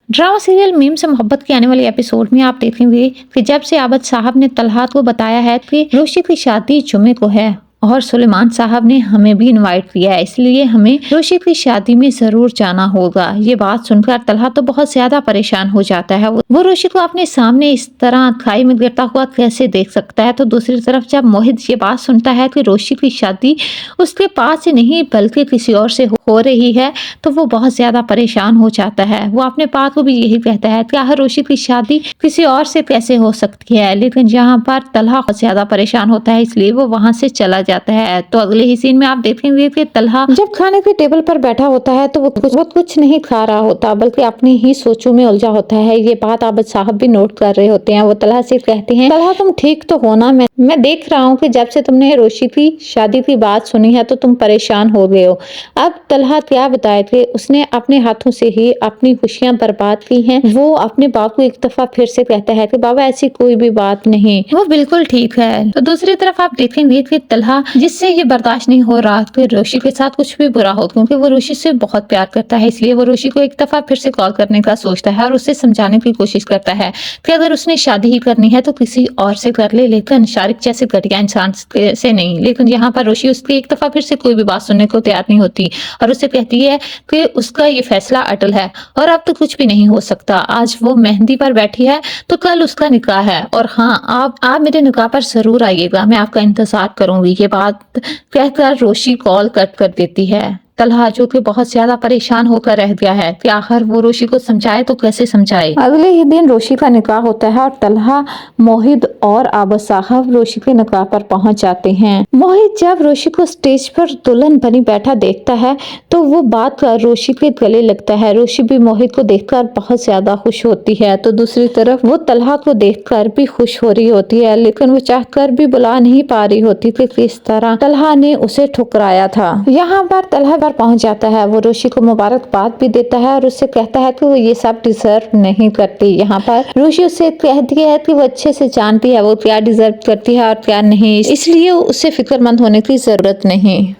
Drama serial meme से मोहब्बत के आने वाले एपिसोड में आप देखेंगे कि जब से आबद साहब ने तलहात को बताया है कि रोशी की शादी जुमे को है और सुलेमान साहब ने हमें भी इनवाइट किया है, इसलिए हमें रोशी की शादी में जरूर जाना होगा। ये बात सुनकर तलहा तो बहुत ज्यादा परेशान हो जाता है। वो रोशी को अपने सामने इस तरह खाई में गिरता हुआ कैसे देख सकता है। तो दूसरी तरफ जब मोहित ये बात सुनता है कि रोशी की शादी उसके पास से नहीं बल्कि किसी और से हो रही है, तो वो बहुत ज्यादा परेशान हो जाता है। वो अपने पापा को भी यही कहता है कि आखिर रोशी की शादी किसी और से कैसे हो सकती है, लेकिन यहाँ पर तलहा बहुत ज्यादा परेशान होता है, इसलिए वो वहां से चला जाता है। तो अगले ही सीन में आप देखेंगे कि तलहा जब खाने के टेबल पर बैठा होता है तो वो कुछ नहीं खा रहा होता बल्कि अपनी ही सोचों में उलझा होता है। ये बात आबद साहब भी नोट कर रहे होते हैं। वो तलहा से कहते हैं, तलहा तुम ठीक तो हो ना? मैं देख रहा हूँ कि जब से तुमने रोशी की शादी की बात सुनी है तो तुम परेशान हो गए हो। अब तलहा क्या बताए कि उसने अपने हाथों से ही अपनी खुशियां बर्बाद की हैं। वो अपने बाप को एक दफा फिर से कहता है कि बाबा ऐसी कोई भी बात नहीं, वो बिल्कुल ठीक है। तो दूसरी तरफ आप देखेंगे कि तलहा जिससे ये बर्दाश्त नहीं हो रहा कि रोशी के साथ कुछ भी बुरा हो, क्योंकि वो रोशी से बहुत प्यार करता है, इसलिए वो रोशी को एक दफा फिर से कॉल करने का सोचता है और उससे समझाने की कोशिश करता है कि अगर उसने शादी ही करनी है तो किसी और से कर ले, लेकिन शारिक जैसे घटिया इंसान से नहीं। लेकिन यहाँ पर रोशी उसकी एक दफा फिर से कोई भी बात सुनने को तैयार नहीं होती और उससे कहती है कि उसका ये फैसला अटल है और अब तो कुछ भी नहीं हो सकता। आज वो मेहंदी पर बैठी है तो कल उसका निकाह है, और हाँ आप मेरे निकाह पर जरूर आइएगा, मैं आपका इंतजार करूंगी। ये बात कहकर रोशी कॉल कट कर देती है। तलहा जो कि बहुत ज्यादा परेशान होकर रह गया है कि आखिर वो रोशी को समझाए तो कैसे समझाए। अगले ही दिन रोशी का निकाह होता है और तलहा, मोहित और आबद साहब रोशी के निकाह पर पहुंच जाते हैं। मोहित जब रोशी को स्टेज पर दुल्हन बनी बैठा देखता है तो वो बात कर रोशी के गले लगता है। रोशी भी मोहित को देखकर बहुत ज्यादा खुश होती है। तो दूसरी तरफ वो तलहा को देखकर भी खुश हो रही होती है, लेकिन वो चाहकर भी बुला नहीं पा रही होती कि किस तरह तलहा ने उसे ठुकराया था। यहाँ पर तलहा पहुंच जाता है। वो रोशी को मुबारकबाद भी देता है और उससे कहता है कि वो ये सब डिजर्व नहीं करती। यहाँ पर रोशी उससे कहती है कि वो अच्छे से जानती है वो क्या डिजर्व करती है और क्या नहीं, इसलिए उससे फिक्रमंद होने की जरूरत नहीं।